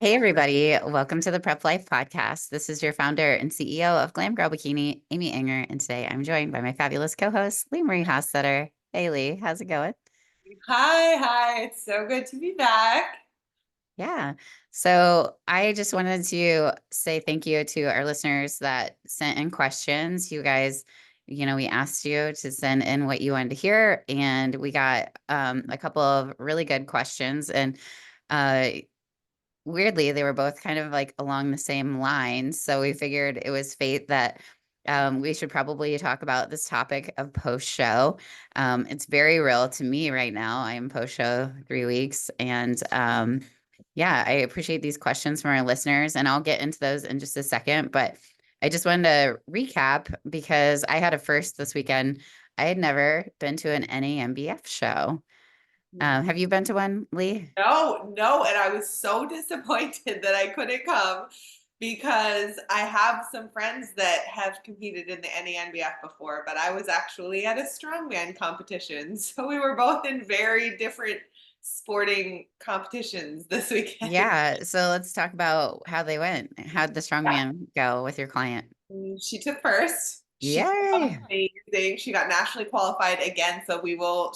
Hey, everybody. Welcome to the Prep Life Podcast. This is your founder and CEO of Glam Girl Bikini, Amy Anger. And today I'm joined by my fabulous co host, Leemarie Hossetter. Hey, Lee, how's it going? Hi. It's so good to be back. Yeah. So I just wanted to say thank you to our listeners that sent in questions. You guys, we asked you to send in what you wanted to hear, and we got a couple of really good questions. And uh, weirdly, they were both kind of like along the same lines. So we figured it was fate that we should probably talk about this topic of post show. It's very real to me right now. I am post show 3 weeks. And yeah, I appreciate these questions from our listeners, and I'll get into those in just a second. But I just wanted to recap because I had a first this weekend. I had never been to an NAMBF show. Have you been to one, Lee? No, no, and I was so disappointed that I couldn't come because I have some friends that have competed in the NENBF before, but I was actually at a strongman competition. So we were both in very different sporting competitions this weekend. Yeah, so let's talk about how they went. How'd the strongman go with your client? She took first. She did Yay. amazing. She got nationally qualified again, so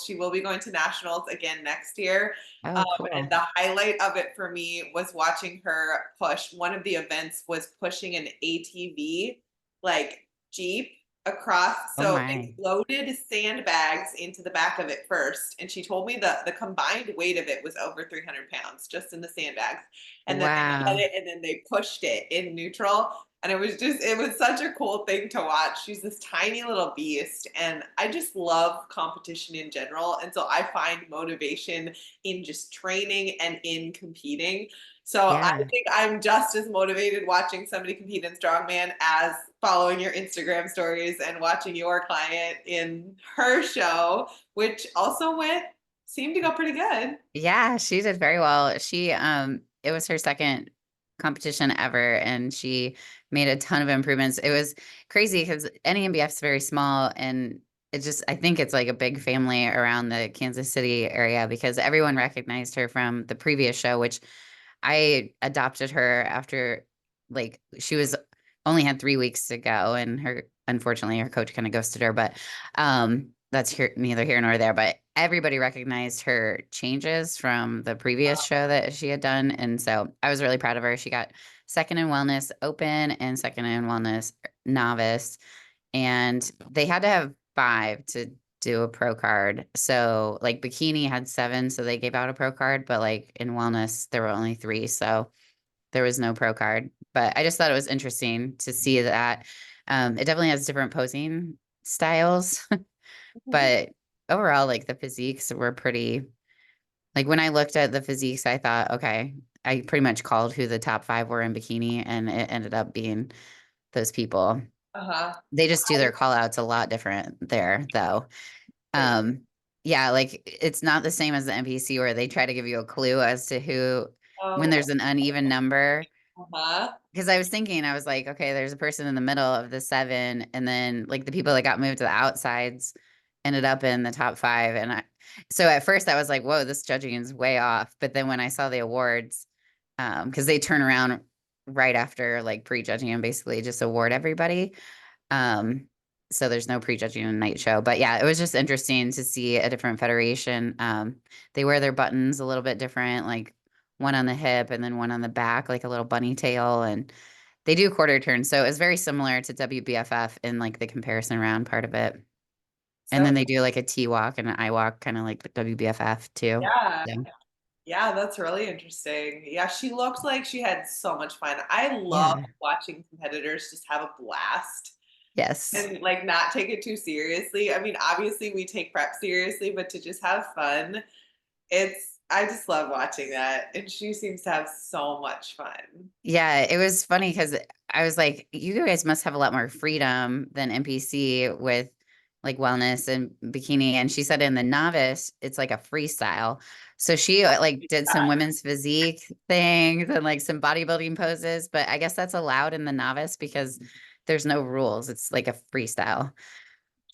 she will be going to nationals again next year. Oh, And cool. the highlight of it for me was watching her push. One of the events was pushing an ATV, like Jeep, across. Oh So my. they loaded sandbags into the back of it first, and she told me the combined weight of it was over 300 pounds just in the sandbags. And then they had Wow. it, and then they pushed it in neutral, and it was such a cool thing to watch. She's this tiny little beast, and I just love competition in general. And so I find motivation in just training and in competing. So I Yeah. think I'm just as motivated watching somebody compete in strongman as following your Instagram stories and watching your client in her show, which also seemed to go pretty good. Yeah, she did very well. It was her second competition ever, and she made a ton of improvements. It was crazy because NEMBF is very small, and I think it's like a big family around the Kansas City area because everyone recognized her from the previous show, which I adopted her after like she was only had 3 weeks to go, and unfortunately her coach kind of ghosted her, but that's neither here nor there. But everybody recognized her changes from the previous show that she had done, and so I was really proud of her. She got second in wellness open and second in wellness novice, and they had to have five to do a pro card. So like bikini had seven, so they gave out a pro card, but like in wellness there were only three, so there was no pro card. But I just thought it was interesting to see that. It definitely has different posing styles, but overall, like the physiques were pretty. Like when I looked at the physiques, I thought, okay, I pretty much called who the top five were in bikini, and it ended up being those people. Uh-huh. They just do their call outs a lot different there, though. Um, yeah, like it's not the same as the NPC where they try to give you a clue as to who when Oh, there's an uneven number. uh-huh. Because I was thinking, I was like, okay, there's a person in the middle of the seven, and then like the people that got moved to the outsides ended up in the top five. So at first I was like, whoa, this judging is way off. But then when I saw the awards, because they turn around right after like prejudging and basically just award everybody. Um, so there's no prejudging a night show. But yeah, it was just interesting to see a different federation. They wear their buttons a little bit different, like one on the hip and then one on the back, like a little bunny tail. And they do quarter turns. So it's very similar to WBFF in like the comparison round part of it. And So then they do like a T walk and an I walk, kind of like the WBFF too. yeah. So, Yeah, that's really interesting. Yeah, she looked like she had so much fun. I love yeah. watching competitors just have a blast Yes. and like not take it too seriously. I mean, obviously we take prep seriously, but to just have fun, I just love watching that. And she seems to have so much fun. Yeah, it was funny because I was like, you guys must have a lot more freedom than NPC with like wellness and bikini. And she said in the novice, it's like a freestyle. So she like did some women's physique things and like some bodybuilding poses, but I guess that's allowed in the novice because there's no rules. It's like a freestyle.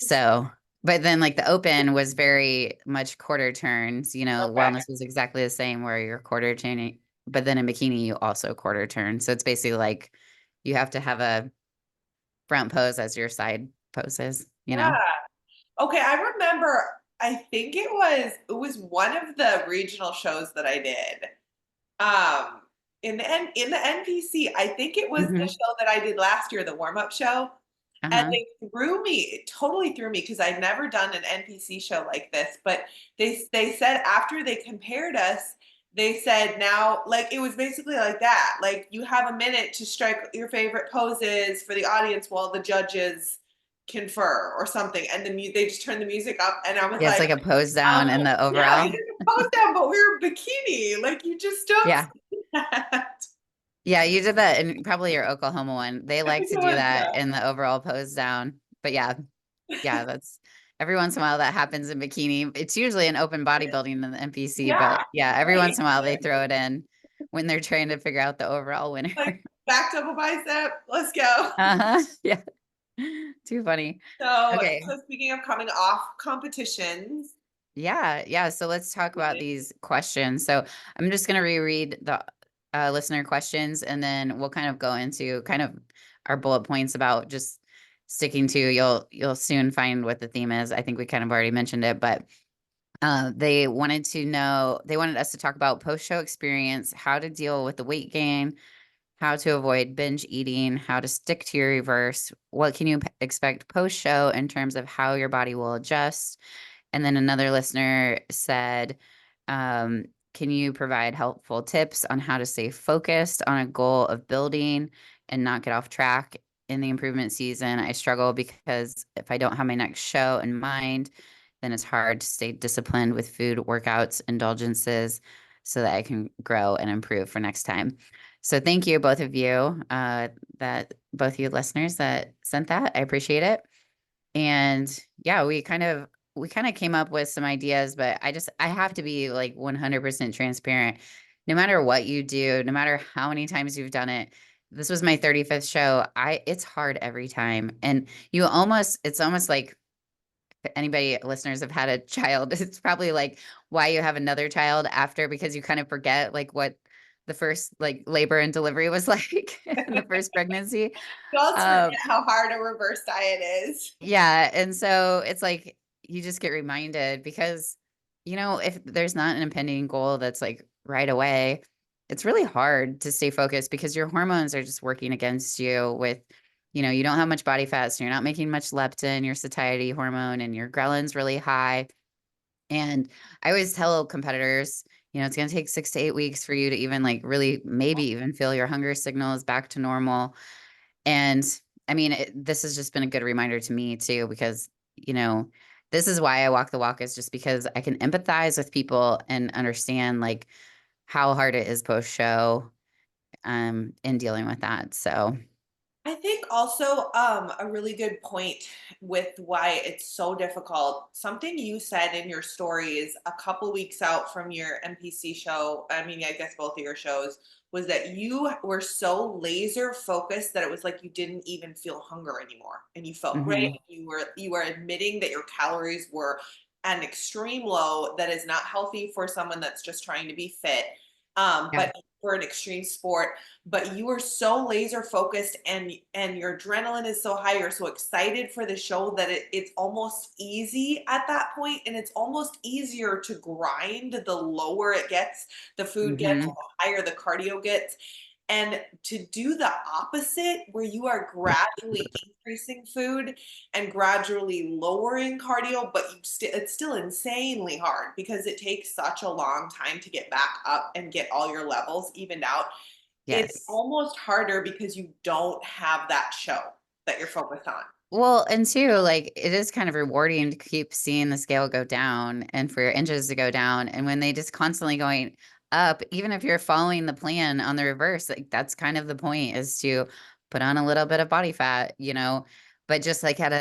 So, but then like the open was very much quarter turns, Okay. wellness was exactly the same where you're quarter turning. but then in bikini, you also quarter turn. So it's basically like you have to have a front pose as your side poses, you Yeah. know? Okay, I remember I think it was one of the regional shows that I did. Um in the NPC, I think it was the Hmm. show that I did last year, the warm-up show. And Uh-huh. they threw me, it totally threw me because I'd never done an NPC show like this. But they said after they compared us, they said now, like it was basically like that. Like you have a minute to strike your favorite poses for the audience while the judges confer or something. And they just turned the music up, and I was Yeah, it's like, like a pose down in the yeah, you overall. didn't pose down, but we were bikini. Like you just don't Yeah. see that. Yeah, you did that in probably your Oklahoma one. They I like think to it do was, that in the overall pose down. But yeah, yeah, that's every once in a while that happens in bikini. It's usually an open bodybuilding in the NPC, yeah, but yeah, every once right. in a while they throw it in when they're trying to figure out the overall winner. Like back double bicep. Let's go. Uh-huh. Yeah. Too funny. Okay. So speaking of coming off competitions, Yeah, yeah. So let's talk about these questions. So I'm just going to reread the listener questions, and then we'll kind of go into kind of our bullet points about just sticking to. You'll soon find what the theme is. I think we kind of already mentioned it, but they wanted to know. They wanted us to talk about post-show experience, how to deal with the weight gain, how to avoid binge eating, how to stick to your reverse, what can you expect post-show in terms of how your body will adjust. And then another listener said, um, can you provide helpful tips on how to stay focused on a goal of building and not get off track in the improvement season? I struggle because if I don't have my next show in mind, then it's hard to stay disciplined with food, workouts, indulgences so that I can grow and improve for next time. So thank you, both of you, that both you listeners that sent that. I appreciate it. And yeah, we kind of came up with some ideas, but I have to be like 100% transparent. No matter what you do, no matter how many times you've done it, this was my 35th show. It's hard every time. And it's almost like if anybody listeners have had a child, it's probably like why you have another child after because you kind of forget like what the first like labor and delivery was like in the first pregnancy. adults forget Um, how hard a reverse diet is. Yeah, and so it's like you just get reminded because, if there's not an impending goal that's like right away, it's really hard to stay focused because your hormones are just working against you with, you don't have much body fat, so you're not making much leptin, your satiety hormone, and your ghrelin's really high. And I always tell competitors, it's going to take 6 to 8 weeks for you to even like really maybe even feel your hunger signals back to normal. And I mean, this has just been a good reminder to me too, because, this is why I walk the walk is just because I can empathize with people and understand like how hard it is post show in dealing with that. So, I think also a really good point with why it's so difficult. Something you said in your story is a couple weeks out from your NPC show. I mean, I guess both of your shows was that you were so laser focused that it was like you didn't even feel hunger anymore, and you felt great. mhm, You were admitting that your calories were at an extreme low that is not healthy for someone that's just trying to be fit. yeah, But for an extreme sport, but you are so laser focused, and your adrenaline is so high, you're so excited for the show that it's almost easy at that point, and it's almost easier to grind the lower it gets, the food gets, mhm, the higher the cardio gets. And to do the opposite, where you are gradually increasing food and gradually lowering cardio, but it's still insanely hard because it takes such a long time to get back up and get all your levels evened out. It's yes. almost harder because you don't have that show that you're focused on. Well, and two, like it is kind of rewarding to keep seeing the scale go down and for your inches to go down. And when they just constantly going up, even if you're following the plan on the reverse, like that's kind of the point is to put on a little bit of body fat, but just like at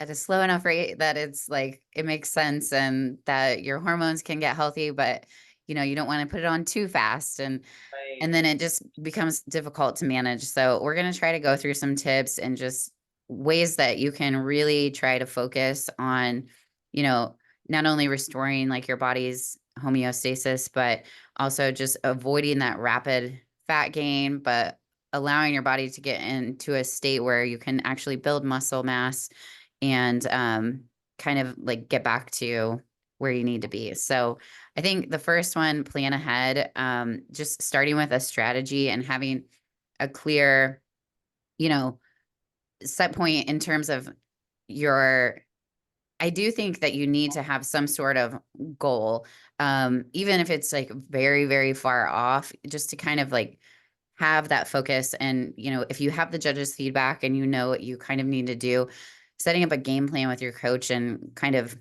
a slow enough rate that it's like it makes sense and that your hormones can get healthy, but you don't want to put it on too fast. And Right. then it just becomes difficult to manage. So we're going to try to go through some tips and just ways that you can really try to focus on, you know, not only restoring like your body's homeostasis, but also just avoiding that rapid fat gain, but allowing your body to get into a state where you can actually build muscle mass and kind of like get back to where you need to be. So I think the first one, plan ahead, just starting with a strategy and having a clear, you know, set point in terms of your I do think that you need to have some sort of goal, even if it's like very, very far off, just to kind of like have that focus. And, if you have the judge's feedback and you know what you kind of need to do, setting up a game plan with your coach and kind of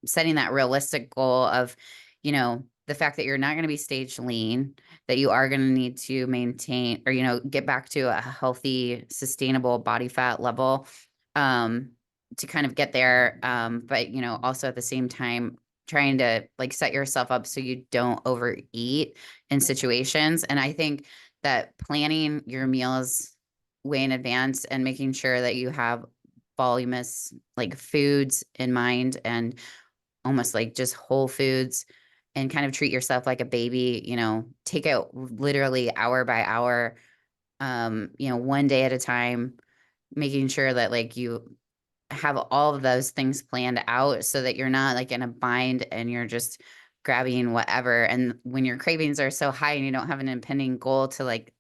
setting that realistic goal of, the fact that you're not going to be stage lean, that you are going to need to maintain or, get back to a healthy, sustainable body fat level. Um, to kind of get there. But also at the same time, trying to like set yourself up so you don't overeat in situations. And I think that planning your meals way in advance and making sure that you have voluminous like foods in mind and almost like just whole foods and kind of treat yourself like a baby, take it literally hour by hour, one day at a time, making sure that like you have all of those things planned out so that you're not like in a bind and you're just grabbing whatever. And when your cravings are so high and you don't have an impending goal to like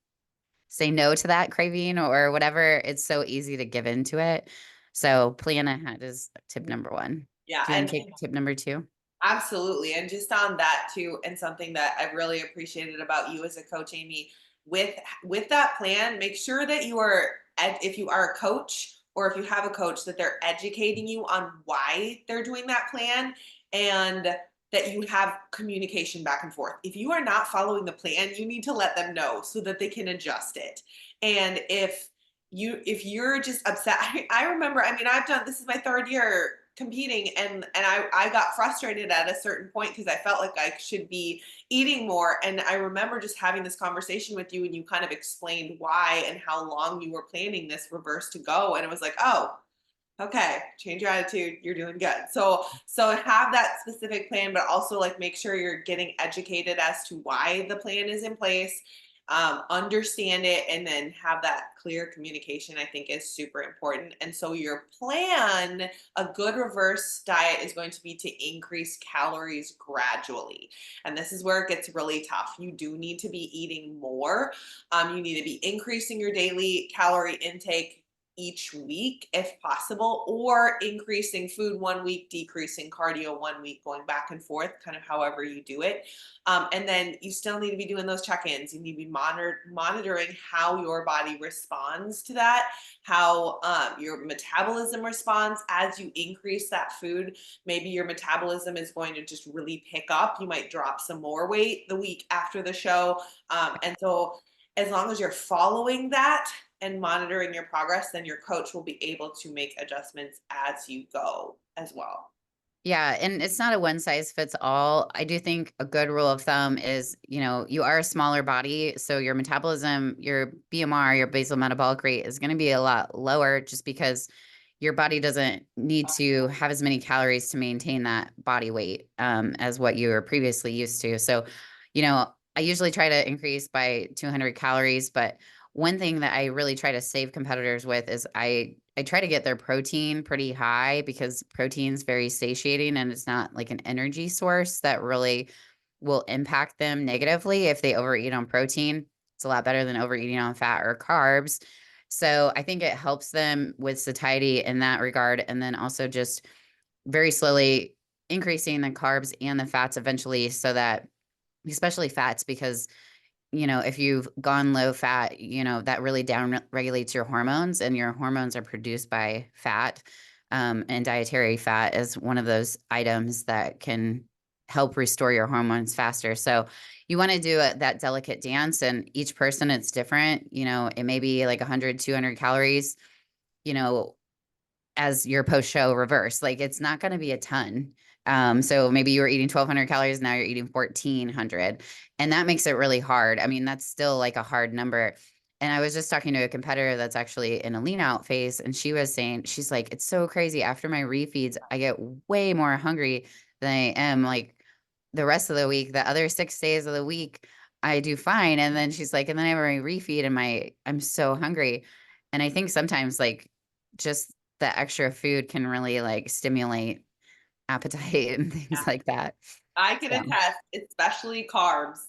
say no to that craving or whatever, it's so easy to give into it. So plan ahead is tip number one. Yeah, Do you want and to take tip number two? absolutely. And just on that too, and something that I've really appreciated about you as a coach, Amy, with with that plan, make sure that you are if you are a coach or if you have a coach that they're educating you on why they're doing that plan and that you have communication back and forth. If you are not following the plan, you need to let them know so that they can adjust it. And if you're just upset, I remember, I mean, I've done this is my third year competing and I got frustrated at a certain point because I felt like I should be eating more. And I remember just having this conversation with you and you kind of explained why and how long you were planning this reverse to go. And it was like, oh, okay, change your attitude, you're doing good. So have that specific plan, but also like make sure you're getting educated as to why the plan is in place, understand it, and then have that clear communication. I think is super important. And so your plan, a good reverse diet is going to be to increase calories gradually. And this is where it gets really tough. You do need to be eating more. You need to be increasing your daily calorie intake each week if possible, or increasing food one week, decreasing cardio one week, going back and forth, kind of however you do it. And then you still need to be doing those check-ins. You need to be monitoring how your body responds to that, how your metabolism responds as you increase that food. Maybe your metabolism is going to just really pick up. You might drop some more weight the week after the show. And so as long as you're following that and monitoring your progress, then your coach will be able to make adjustments as you go as well. Yeah, and it's not a one size fits all. I do think a good rule of thumb is, you are a smaller body, so your metabolism, your BMR, your basal metabolic rate is going to be a lot lower just because your body doesn't need to have as many calories to maintain that body weight as what you were previously used to. So, I usually try to increase by 200 calories, but one thing that I really try to save competitors with is I try to get their protein pretty high because protein's very satiating and it's not like an energy source that really will impact them negatively if they overeat on protein. It's a lot better than overeating on fat or carbs. So I think it helps them with satiety in that regard. And then also just very slowly increasing the carbs and the fats eventually so that, especially fats, because if you've gone low fat, that really down regulates your hormones and your hormones are produced by fat. And dietary fat is one of those items that can help restore your hormones faster. So you want to do that delicate dance and each person it's different. It may be like 100, 200 calories, you know, as your post show reverse. Like it's not going to be a ton. So maybe you were eating 1,200 calories, now you're eating 1,400. And that makes it really hard. I mean, that's still like a hard number. And I was just talking to a competitor that's actually in a lean out phase. And she was saying, she's like, it's so crazy. After my refeeds, I get way more hungry than I am like the rest of the week, the other 6 days of the week, I do fine. And then she's like, and then I have my refeed and I'm so hungry. And I think sometimes like just the extra food can really like stimulate appetite and things like that. I can So, attest, especially carbs.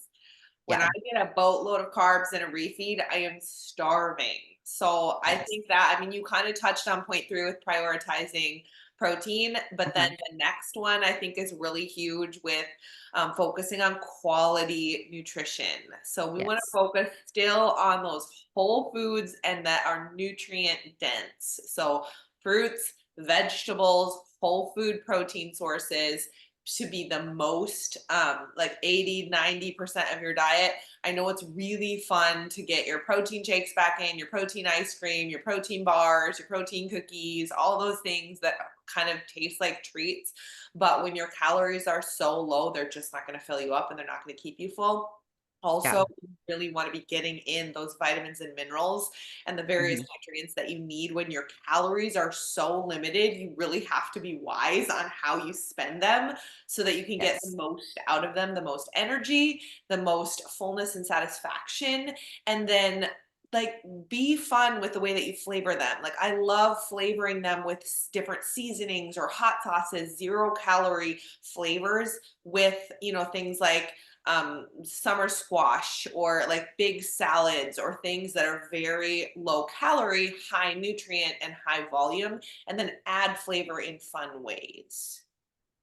When I yeah. get a boatload of carbs and a refeed, I am starving. So I Yes. think that, I mean, you kind of touched on point three with prioritizing protein, but then Uh-huh. the next one I think is really huge with focusing on quality nutrition. So we want to Yes. focus still on those whole foods and that are nutrient dense. So fruits, vegetables, whole food protein sources to be the most like 80-90% of your diet. I know it's really fun to get your protein shakes back in, your protein ice cream, your protein bars, your protein cookies, all those things that kind of taste like treats, but when your calories are so low, they're just not going to fill you up and they're not going to keep you full. Also, Yeah. you really want to be getting in those vitamins and minerals and the various Mhm. nutrients that you need when your calories are so limited. You really have to be wise on how you spend them so that you can get the Yes. most out of them, the most energy, the most fullness and satisfaction, and then like be fun with the way that you flavor them. Like I love flavoring them with different seasonings or hot sauces, 0 calorie flavors with, things like summer squash or like big salads or things that are very low calorie, high nutrient, and high volume, and then add flavor in fun ways.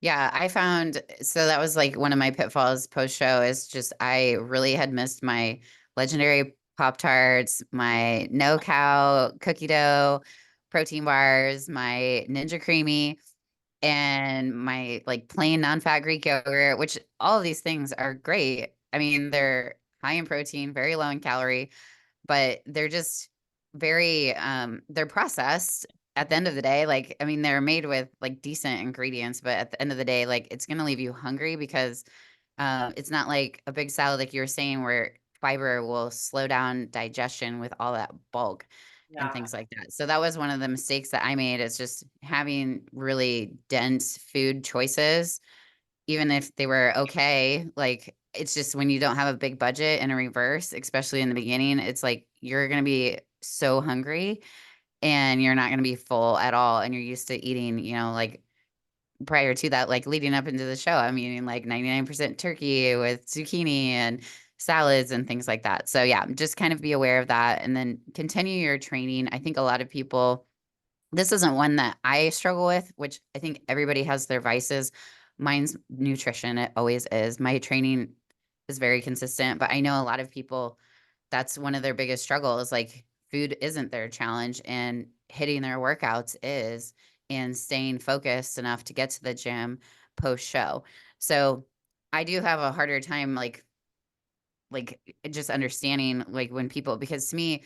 Yeah, I found so that was like one of my pitfalls post show is just I really had missed my legendary Pop Tarts, my no cow cookie dough, protein bars, my Ninja Creamy, and my like plain non-fat Greek yogurt, which all of these things are great. I mean, they're high in protein, very low in calorie, but they're just very they're processed at the end of the day. Like, I mean, they're made with like decent ingredients, but at the end of the day, like it's gonna leave you hungry because it's not like a big salad, like you were saying, where fiber will slow down digestion with all that bulk and Yeah. things like that. So that was one of the mistakes that I made is just having really dense food choices even if they were okay, like, it's just when you don't have a big budget and a reverse, especially in the beginning, it's like you're gonna be so hungry and you're not gonna be full at all, and you're used to eating, like, prior to that, like, leading up into the show, I'm eating, like, 99% turkey with zucchini and salads and things like that. So, yeah, just kind of be aware of that and then continue your training. I think a lot of people this isn't one that I struggle with, which I think everybody has their vices. Mine's nutrition. It always is. My training is very consistent, but I know a lot of people, that's one of their biggest struggles. Like food isn't their challenge and hitting their workouts is, and staying focused enough to get to the gym post show. So I do have a harder time, like just understanding like when people, because to me,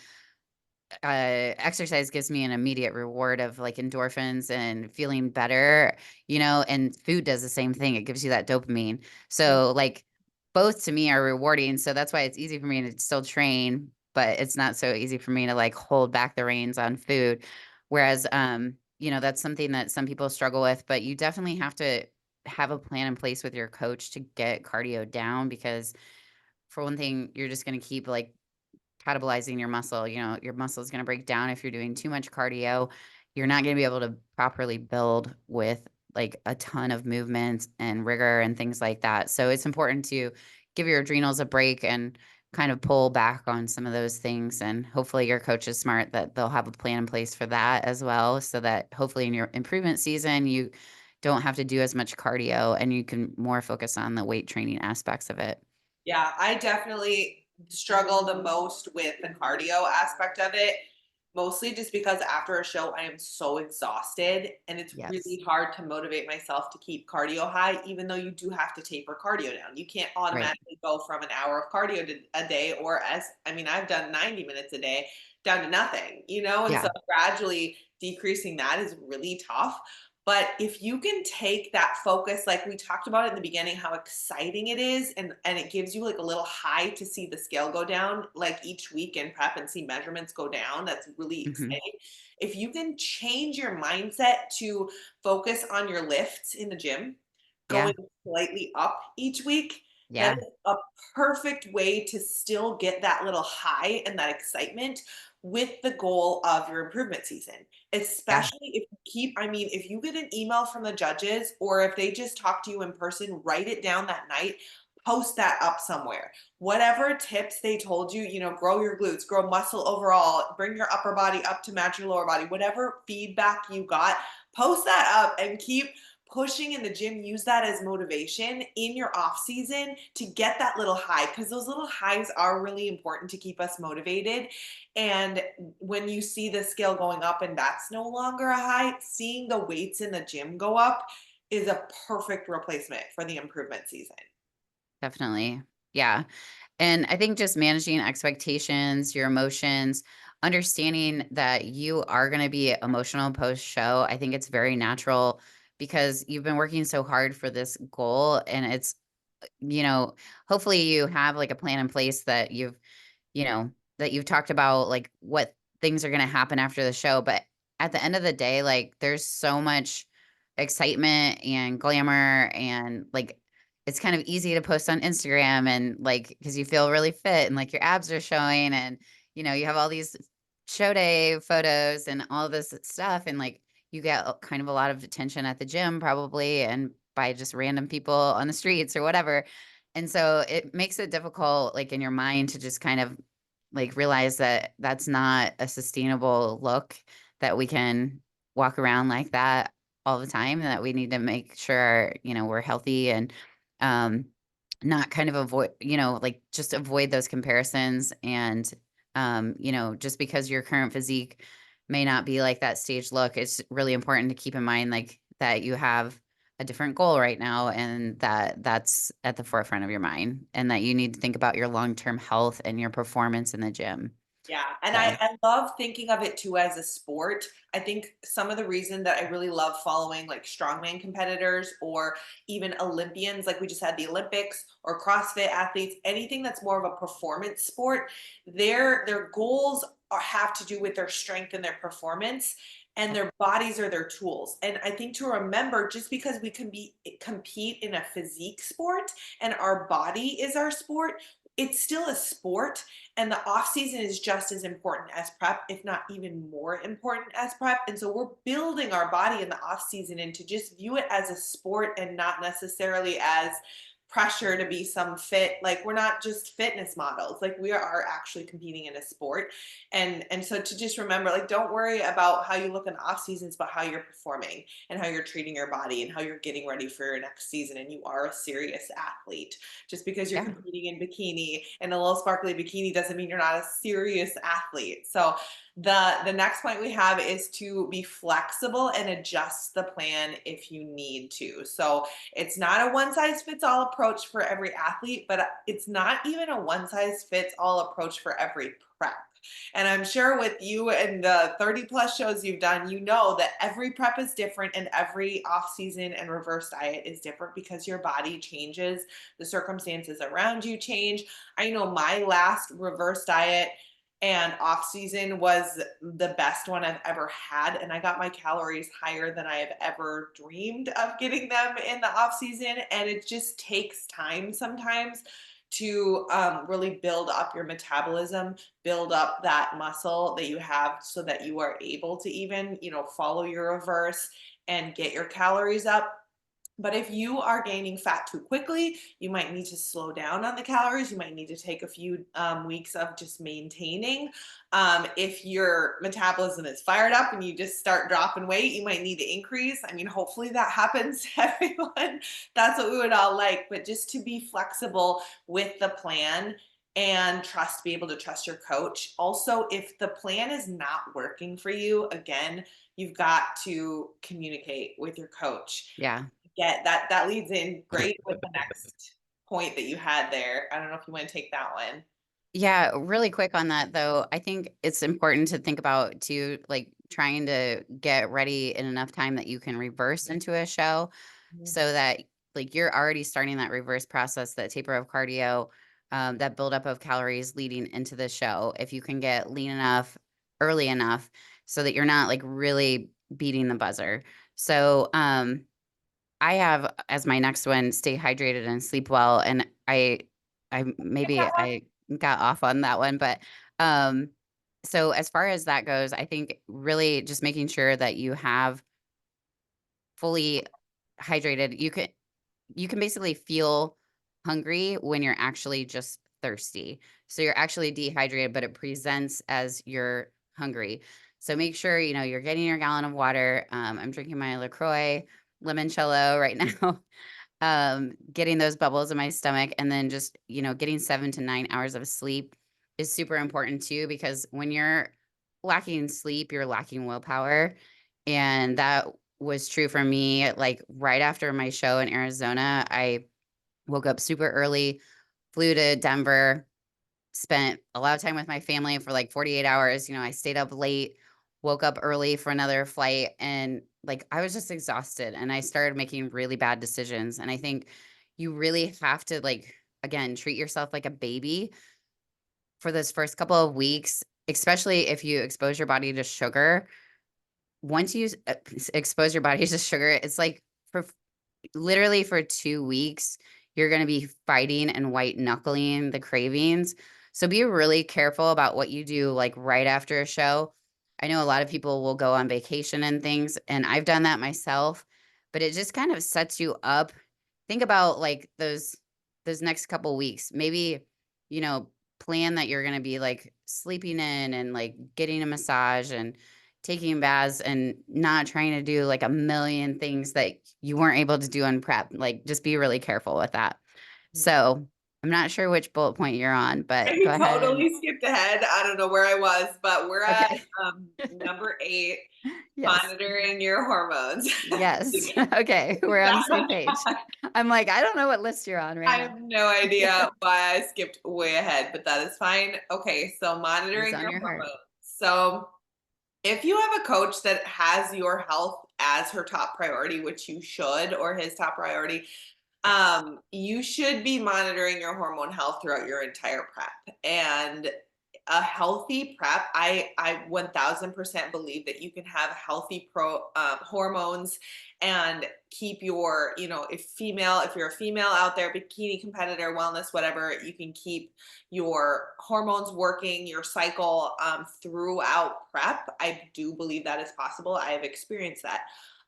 exercise gives me an immediate reward of like endorphins and feeling better, and food does the same thing. It gives you that dopamine. So like both to me are rewarding. So that's why it's easy for me to still train, but it's not so easy for me to like hold back the reins on food. Whereas, that's something that some people struggle with, but you definitely have to have a plan in place with your coach to get cardio down because for one thing, you're just going to keep like catabolizing your muscle. Your muscle is going to break down if you're doing too much cardio. You're not going to be able to properly build with like a ton of movements and rigor and things like that. So it's important to give your adrenals a break and kind of pull back on some of those things. And hopefully your coach is smart that they'll have a plan in place for that as well. So that hopefully in your improvement season, you don't have to do as much cardio and you can more focus on the weight training aspects of it. Yeah, I definitely struggle the most with the cardio aspect of it, mostly just because after a show, I am so exhausted and it's Yes. really hard to motivate myself to keep cardio high, even though you do have to taper cardio down. You can't Right. automatically go from an hour of cardio a day, or I mean, I've done 90 minutes a day down to nothing, and so Yeah. gradually decreasing that is really tough. But if you can take that focus, like we talked about in the beginning, how exciting it is, and it gives you like a little high to see the scale go down, like each week in prep and see measurements go down. That's really Hmm. exciting. If you can change your mindset to focus on your lifts in the gym, Yeah. going slightly up each week, that Yeah. is a perfect way to still get that little high and that excitement with the goal of your improvement season. Yeah. Especially if you if you get an email from the judges or if they just talk to you in person, write it down that night, post that up somewhere. Whatever tips they told you, grow your glutes, grow muscle overall, bring your upper body up to match your lower body, whatever feedback you got, post that up and keep pushing in the gym. Use that as motivation in your off season to get that little high, because those little highs are really important to keep us motivated. And when you see the scale going up and that's no longer a high, seeing the weights in the gym go up is a perfect replacement for the improvement season. Definitely. Yeah. And I think just managing expectations, your emotions, understanding that you are going to be emotional post show. I think it's very natural because you've been working so hard for this goal. And it's, you know, hopefully you have like a plan in place that you know, that you've talked about like what things are going to happen after the show. But at the end of the day, like there's so much excitement and glamour and like it's kind of easy to post on Instagram and like because you feel really fit and like your abs are showing and you have all these show day photos and all this stuff and like you get kind of a lot of attention at the gym probably and by just random people on the streets or whatever. And so it makes it difficult like in your mind to just kind of like realize that that's not a sustainable look that we can walk around like that all the time and that we need to make sure we're healthy and um not kind of avoid like just avoid those comparisons and just because your current physique may not be like that stage look, it's really important to keep in mind like that you have a different goal right now and that's at the forefront of your mind and that you need to think about your long-term health and your performance in the gym. Yeah, and I, So, I love thinking of it too as a sport. I think some of the reason that I really love following like strongman competitors or even Olympians, like we just had the Olympics or CrossFit athletes, anything that's more of a performance sport, their goals have to do with their strength and their performance, and their bodies are their tools. And I think to remember, just because we can compete in a physique sport and our body is our sport, it's still a sport, and the off season is just as important as prep, if not even more important as prep. And so we're building our body in the off season, and to just view it as a sport and not necessarily as pressure to be some fit, like we're not just fitness models, like we are actually competing in a sport. And so to just remember, like, don't worry about how you look in off seasons, but how you're performing and how you're treating your body and how you're getting ready for your next season, and you are a serious athlete. Just because you're yeah. competing in bikini and a little sparkly bikini doesn't mean you're not a serious athlete. So the next point we have is to be flexible and adjust the plan if you need to. So it's not a one size fits all approach for every athlete, but it's not even a one size fits all approach for every prep. And I'm sure with you and the 30 plus shows you've done, you know that every prep is different and every off season and reverse diet is different because your body changes, the circumstances around you change. I know my last reverse diet and off season was the best one I've ever had, and I got my calories higher than I have ever dreamed of getting them in the off season. And it just takes time sometimes to really build up your metabolism, build up that muscle that you have so that you are able to even, follow your reverse and get your calories up. But if you are gaining fat too quickly, you might need to slow down on the calories. You might need to take a few weeks of just maintaining. If your metabolism is fired up and you just start dropping weight, you might need to increase. I mean, hopefully that happens to everyone. That's what we would all like. But just to be flexible with the plan and be able to trust your coach. Also, if the plan is not working for you, again, you've got to communicate with your coach. Yeah. Get that leads in great with the next point that you had there. I don't know if you want to take that one. Yeah, really quick on that though. I think it's important to think about too, like trying to get ready in enough time that you can reverse into a show Mhm. so that like you're already starting that reverse process, that taper of cardio, that buildup of calories leading into the show. If you can get lean enough early enough so that you're not like really beating the buzzer. So, I have as my next one, stay hydrated and sleep well. And I Skip maybe that one. I got off on that one, but um, so as far as that goes, I think really just making sure that you have fully hydrated. You can basically feel hungry when you're actually just thirsty. So you're actually dehydrated, but it presents as you're hungry. So make sure, you're getting your gallon of water. I'm drinking my LaCroix limoncello right now. Getting those bubbles in my stomach, and then just, getting 7 to 9 hours of sleep is super important too, because when you're lacking sleep, you're lacking willpower. And that was true for me. Like right after my show in Arizona, I woke up super early, flew to Denver, spent a lot of time with my family for like 48 hours. I stayed up late, woke up early for another flight, and like I was just exhausted and I started making really bad decisions. And I think you really have to, like, again, treat yourself like a baby for those first couple of weeks, especially if you expose your body to sugar. Once you expose your body to sugar, it's like for literally for 2 weeks, you're gonna be fighting and white knuckling the cravings. So be really careful about what you do, like, right after a show. I know a lot of people will go on vacation and things, and I've done that myself, but it just kind of sets you up. Think about, like, those next couple weeks. Maybe, you know, plan that you're gonna be, like, sleeping in and, like, getting a massage and taking baths and not trying to do like a million things that you weren't able to do in prep. Like, just be really careful with that. So I'm not sure which bullet point you're on, but go I ahead and totally skipped ahead. I don't know where I was, but we're at okay. number 8, Yes. monitoring your hormones. Yes. Okay. We're on the Back same on page. track. I'm like, I don't know what list you're on right I now. have no idea why I skipped way ahead, but that is fine. Okay, so What's monitoring on your your heart? hormones. So if you have a coach that has your health as her top priority, which you should, or his top priority, Yes. you should be monitoring your hormone health throughout your entire prep. And a healthy prep, I 1000% believe that you can have healthy hormones and keep your, if you're a female out there, bikini competitor, wellness, whatever, you can keep your hormones working, your cycle, throughout prep. I do believe that is possible. I have experienced that.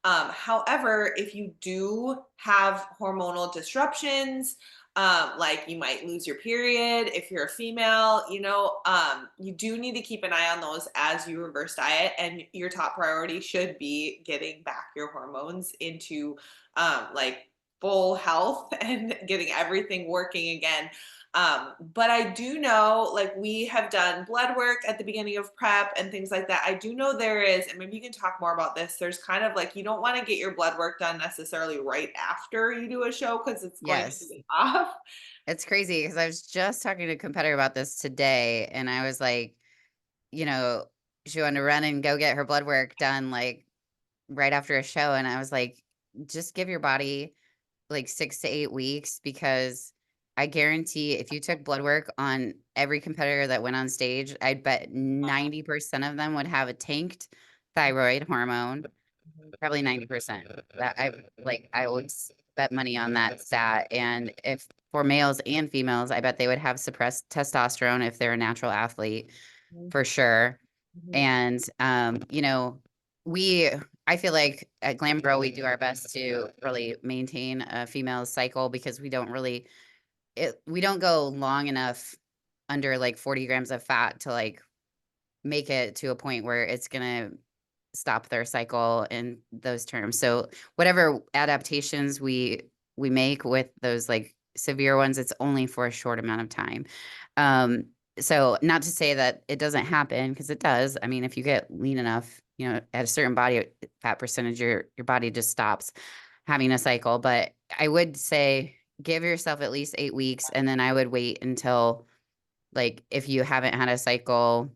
However, if you do have hormonal disruptions, like you might lose your period if you're a female, you do need to keep an eye on those as you reverse diet. And your top priority should be getting back your hormones into like full health and getting everything working again. But I do know, like, we have done blood work at the beginning of prep and things like that. I do know there is, and maybe you can talk more about this. There's kind of like, you don't want to get your blood work done necessarily right after you do a show because it's going to Yes. be off. It's crazy because I was just talking to a competitor about this today, and I was like, you know, she wanted to run and go get her blood work done like right after a show. And I was like, just give your body like 6 to 8 weeks, because I guarantee if you took blood work on every competitor that went on stage, I'd bet 90% of them would have a tanked thyroid hormone. Probably 90%. That I would bet money on that stat. And if for males and females, I bet they would have suppressed testosterone if they're a natural athlete Mhm, for sure. mhm. And we I feel like at Glam Girl we do our best to really maintain a female cycle, because we don't go long enough under like 40 grams of fat to like make it to a point where it's gonna stop their cycle in those terms. So whatever adaptations we make with those like severe ones, it's only for a short amount of time. Um, so not to say that it doesn't happen, because it does. I mean, if you get lean enough, at a certain body fat percentage, your body just stops having a cycle. But I would say give yourself at least 8 weeks, and then I would wait until, like, if you haven't had a cycle,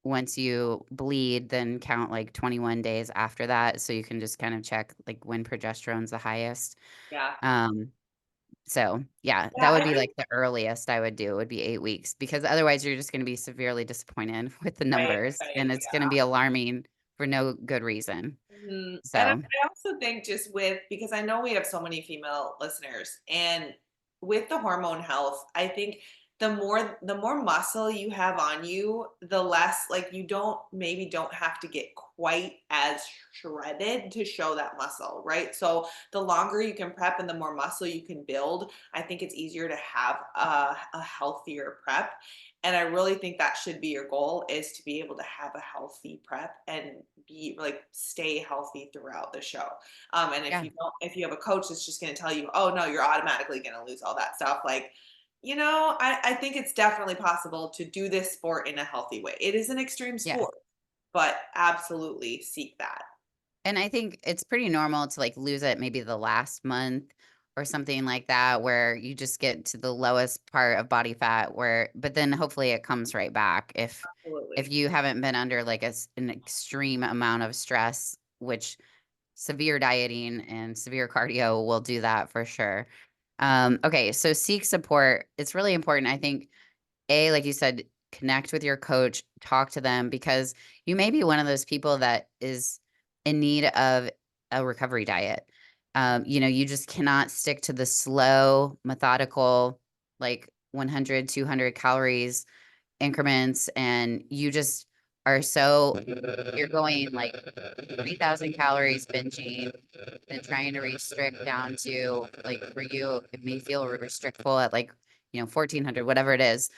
once you bleed, then count like 21 days after that. So you can just kind of check like when progesterone's the highest. Yeah. Um, so yeah, Yeah. that would I be think, like the earliest I would do would be 8 weeks, because otherwise you're just going to be severely disappointed with the right, numbers, right. and it's going to be alarming for no good reason. Mhm. And So I also think just with because I know we have so many female listeners, and with the hormone health, I think the more muscle you have on you, the less like you don't have to get quite as shredded to show that muscle, right? So the longer you can prep and the more muscle you can build, I think it's easier to have a healthier prep. And I really think that should be your goal, is to be able to have a healthy prep and be like stay healthy throughout the show. And if yeah. you don't, if you have a coach that's just going to tell you, oh no, you're automatically going to lose all that stuff, like, I think it's definitely possible to do this sport in a healthy way. It is an extreme Yeah. sport, but absolutely seek that. And I think it's pretty normal to like lose it maybe the last month or something like that, where you just get to the lowest part of body fat where, but then hopefully it comes right back if Absolutely. you haven't been under like an extreme amount of stress, which severe dieting and severe cardio will do that for sure. Okay, so seek support. It's really important. I think like you said, connect with your coach, talk to them, because you may be one of those people that is in need of a recovery diet. You just cannot stick to the slow, methodical, like 100, 200 calories increments. And you just are so, you're going like 3,000 calories binging and trying to restrict down to like for you, it may feel restrictful at like, 1,400, whatever it is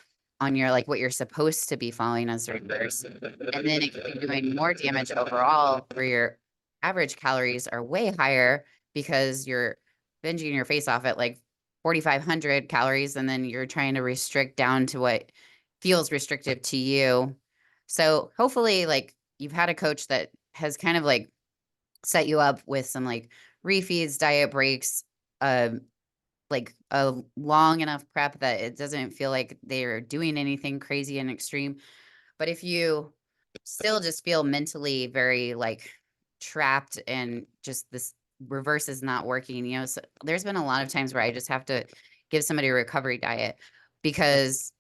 on your like what you're supposed to be following as a reverse. And then it could be doing more damage overall where your average calories are way higher because you're binging your face off at like 4,500 calories. And then you're trying to restrict down to what feels restrictive to you. So hopefully, like you've had a coach that has kind of like set you up with some like refeeds, diet breaks, um, like a long enough prep that it doesn't feel like they're doing anything crazy and extreme. But if you still just feel mentally very like trapped and just this reverse is not working, so there's been a lot of times where I just have to give somebody a recovery diet because,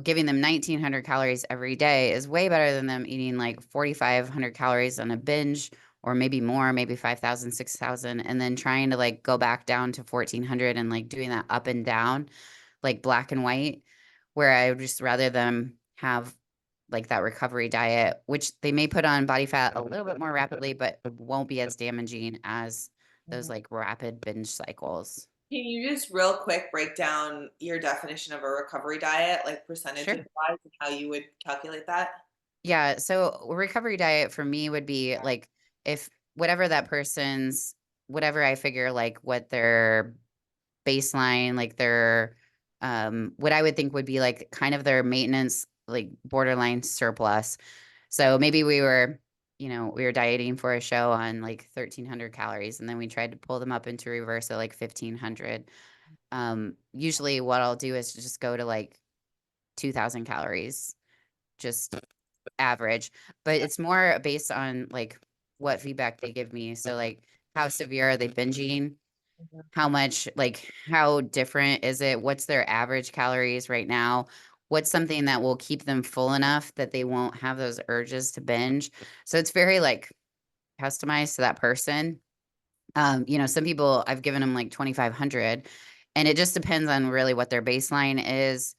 giving them 1,900 calories every day is way better than them eating like 4,500 calories on a binge or maybe more, maybe 5,000, 6,000, and then trying to like go back down to 1,400 and like doing that up and down, like black and white, where I would just rather them have like that recovery diet, which they may put on body fat a little bit more rapidly, but it won't be as damaging as those Mhm. like rapid binge cycles. Can you just real quick break down your definition of a recovery diet, like percentages Sure. wise, and how you would calculate that? Yeah. So a recovery diet for me would be like if whatever that person's, whatever I figure like what their baseline, like their, what I would think would be like kind of their maintenance, like borderline surplus. So maybe we were dieting for a show on like 1,300 calories, and then we tried to pull them up into reverse at like 1,500. Usually what I'll do is just go to like 2,000 calories, just average, but it's more based on like what feedback they give me. So like how severe are they binging? How much, like, how different is it? What's their average calories right now? What's something that will keep them full enough that they won't have those urges to binge? So it's very like customized to that person. Some people I've given them like 2,500, and it just depends on really what their baseline is,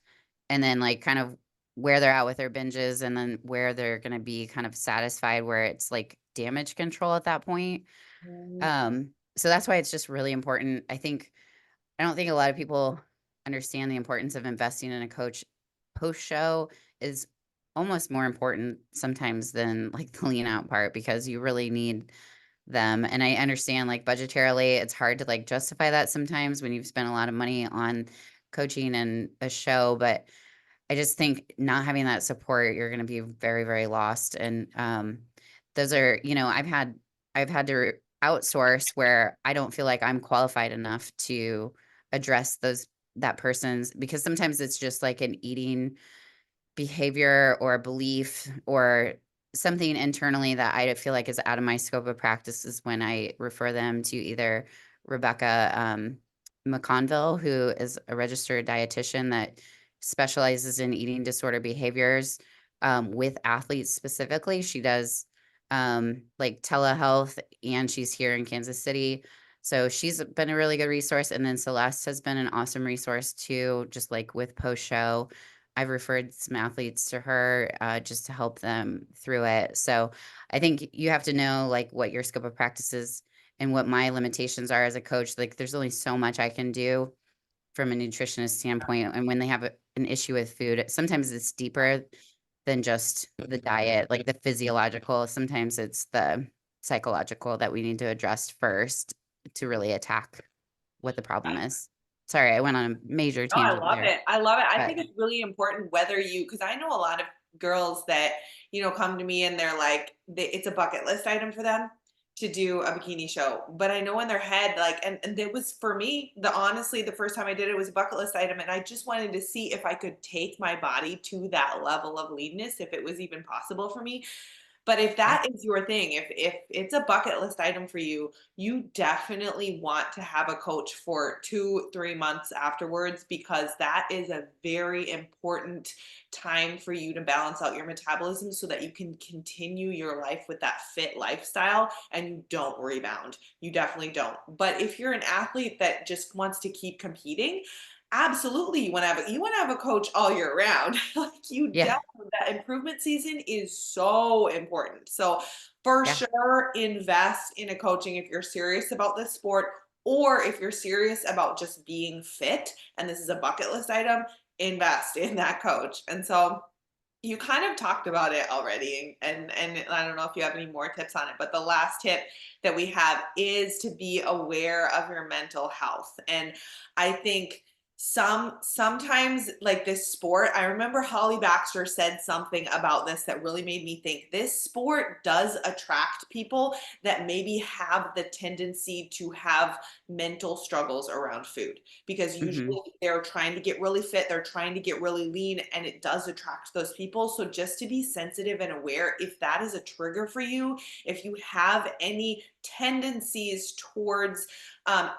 and then like kind of where they're at with their binges, and then where they're going to be kind of satisfied where it's like damage control at that point. Mhm. So that's why it's just really important. I don't think a lot of people understand the importance of investing in a coach post show is almost more important sometimes than like the lean out part because you really need them. And I understand like budgetarily, it's hard to like justify that sometimes when you've spent a lot of money on coaching and a show, but I just think not having that support, you're going to be very, very lost. And those are, I've had to outsource where I don't feel like I'm qualified enough to address that person's, because sometimes it's just like an eating behavior or belief or something internally that I feel like is out of my scope of practice is when I refer them to either Rebecca McConville, who is a registered dietitian that specializes in eating disorder behaviors with athletes specifically. She does like telehealth, and she's here in Kansas City. So she's been a really good resource. And then Celeste has been an awesome resource too, just like with post show. I've referred some athletes to her just to help them through it. So I think you have to know like what your scope of practice is and what my limitations are as a coach. Like there's only so much I can do from a nutritionist standpoint. And when they have an issue with food, sometimes it's deeper than just the diet, like the physiological. Sometimes it's the psychological that we need to address first to really attack what the problem is. Sorry, I went on a major No, I tangent love there, it. I love it. I but think it's really important whether you, because I know a lot of girls that, come to me and they're like, it's a bucket list item for them to do a bikini show. But I know in their head, like, and it was for me, honestly, the first time I did it was a bucket list item. And I just wanted to see if I could take my body to that level of leanness, if it was even possible for me. But if yeah, that is your thing, if it's a bucket list item for you, you definitely want to have a coach for 2, 3 months afterwards, because that is a very important time for you to balance out your metabolism so that you can continue your life with that fit lifestyle and you don't rebound. You definitely don't. But if you're an athlete that just wants to keep competing, absolutely you want to have a coach all year round. Like you yeah, definitely, that improvement season is so important. So for yeah, sure, invest in a coaching if you're serious about this sport, or if you're serious about just being fit and this is a bucket list item, invest in that coach. And so you kind of talked about it already, and I don't know if you have any more tips on it, but the last tip that we have is to be aware of your mental health. And I think sometimes, like this sport, I remember Holly Baxter said something about this that really made me think this sport does attract people that maybe have the tendency to have mental struggles around food, because hmm, usually they're trying to get really fit, they're trying to get really lean, and it does attract those people. So just to be sensitive and aware if that is a trigger for you, if you have any tendencies towards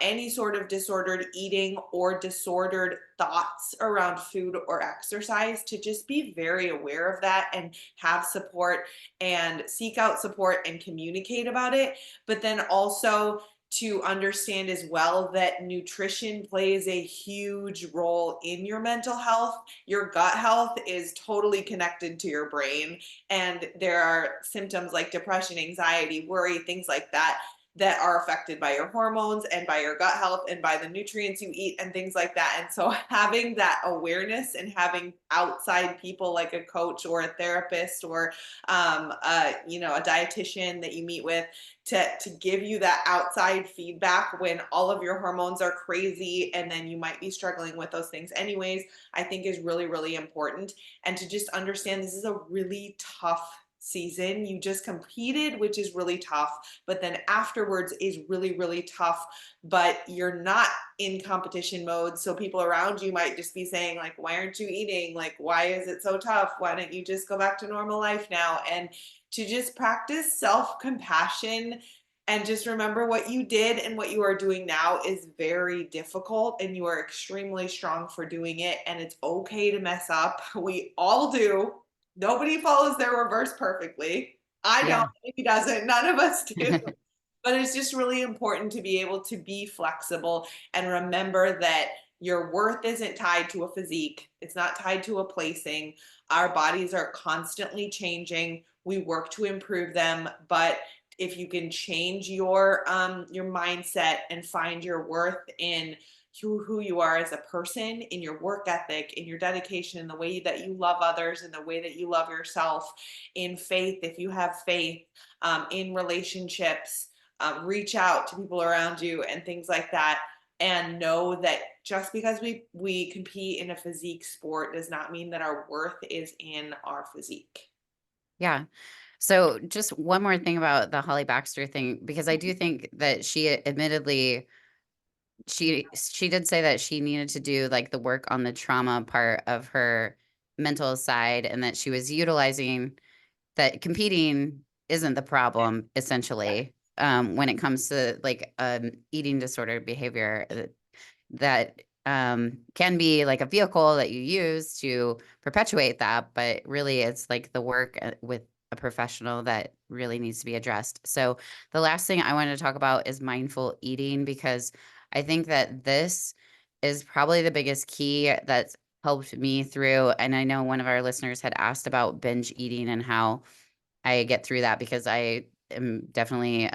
any sort of disordered eating or disordered thoughts around food or exercise, to just be very aware of that and have support and seek out support and communicate about it. But then also to understand as well that nutrition plays a huge role in your mental health. Your gut health is totally connected to your brain, and there are symptoms like depression, anxiety, worry, things like that that are affected by your hormones and by your gut health and by the nutrients you eat and things like that. And so having that awareness and having outside people like a coach or a therapist or a dietitian that you meet with to give you that outside feedback when all of your hormones are crazy and then you might be struggling with those things anyways, I think is really, really important. And to just understand this is a really tough season. You just competed, which is really tough, but then afterwards is really, really tough, but you're not in competition mode. So people around you might just be saying, like, why aren't you eating? Like, why is it so tough? Why don't you just go back to normal life now? And to just practice self compassion and just remember what you did and what you are doing now is very difficult, and you are extremely strong for doing it. And it's okay to mess up. We all do. Nobody follows their reverse perfectly. I don't, yeah, he doesn't, none of us do. But it's just really important to be able to be flexible and remember that your worth isn't tied to a physique. It's not tied to a placing. Our bodies are constantly changing. We work to improve them, but if you can change your mindset and find your worth in who you are as a person, in your work ethic, in your dedication, in the way that you love others, in the way that you love yourself, in faith, if you have faith, in relationships, reach out to people around you and things like that. And know that just because we compete in a physique sport does not mean that our worth is in our physique. yeah. So just one more thing about the Holly Baxter thing, because I do think that she admittedly she did say that she needed to do like the work on the trauma part of her mental side, and that she was utilizing that competing isn't the problem essentially when it comes to like eating disorder behavior that can be like a vehicle that you use to perpetuate that, but really it's like the work with a professional that really needs to be addressed. So the last thing I wanted to talk about is mindful eating, because I think that this is probably the biggest key that's helped me through. And I know one of our listeners had asked about binge eating and how I get through that, because I am definitely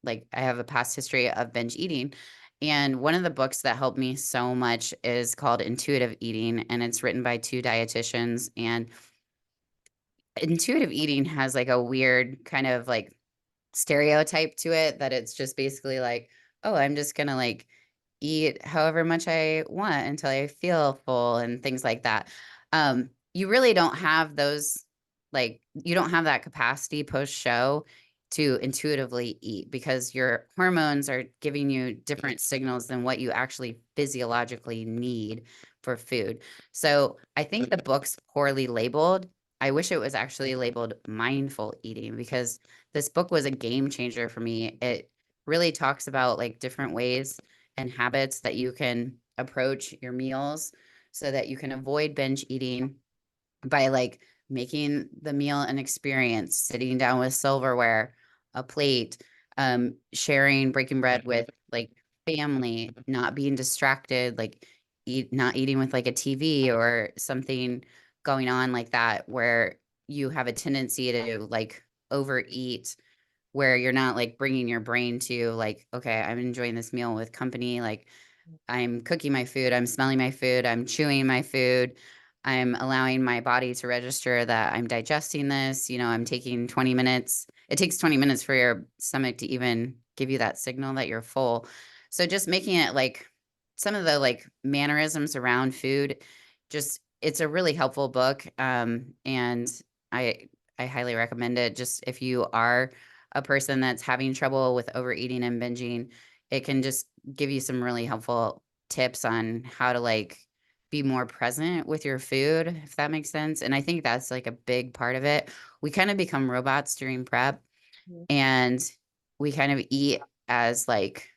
like I have a past history of binge eating. And one of the books that helped me so much is called Intuitive Eating, and it's written by two dietitians. And intuitive eating has like a weird kind of like stereotype to it, that it's just basically like, oh, I'm just gonna like eat however much I want until I feel full and things like that. You really don't have those, like, you don't have that capacity post show to intuitively eat, because your hormones are giving you different signals than what you actually physiologically need for food. So I think the book's poorly labeled. I wish it was actually labeled mindful eating, because this book was a game changer for me. It really talks about like different ways and habits that you can approach your meals so that you can avoid binge eating by like making the meal an experience, sitting down with silverware, a plate, sharing, breaking bread with like family, not being distracted, like not eating with like a TV or something going on like that, where you have a tendency to like overeat, where you're not like bringing your brain to like, okay, I'm enjoying this meal with company. Like I'm cooking my food, I'm smelling my food, I'm chewing my food, I'm allowing my body to register that I'm digesting this. I'm taking 20 minutes. It takes 20 minutes for your stomach to even give you that signal that you're full. So just making it like some of the like mannerisms around food, just it's a really helpful book. And I I highly recommend it. Just if you are a person that's having trouble with overeating and binging, it can just give you some really helpful tips on how to like be more present with your food, if that makes sense. And I think that's like a big part of it. We kind of become robots during prep, Mhm. and we kind of eat as like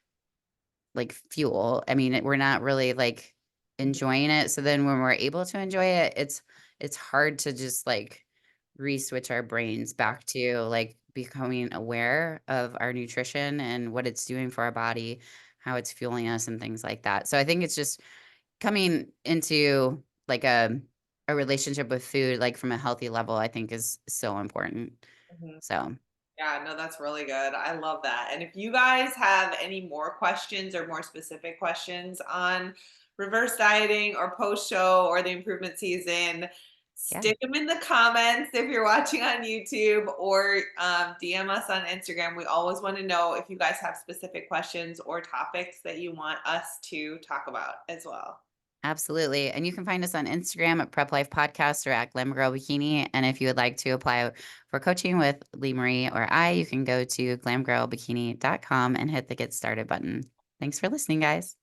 fuel. I mean, we're not really like Mhm. enjoying it. So then when we're able to enjoy it, it's hard to just like re-switch our brains back to like becoming aware of our nutrition and what it's doing for our body, how it's fueling us and things like that. So I think it's just coming into like a relationship with food like from a healthy level, I think is so important. Mhm. So, Yeah, no, that's really good. I love that. And if you guys have any more questions or more specific questions on reverse dieting or post show or the improvement season, yeah. stick them in the comments if you're watching on YouTube, or DM us on Instagram. We always want to know if you guys have specific questions or topics that you want us to talk about as well. Absolutely. And you can find us on Instagram at Prep Life Podcast or at Glam Girl Bikini. And if you would like to apply for coaching with Lee Marie or I, you can go to glamgirlbikini.com and hit the Get Started button. Thanks for listening, guys.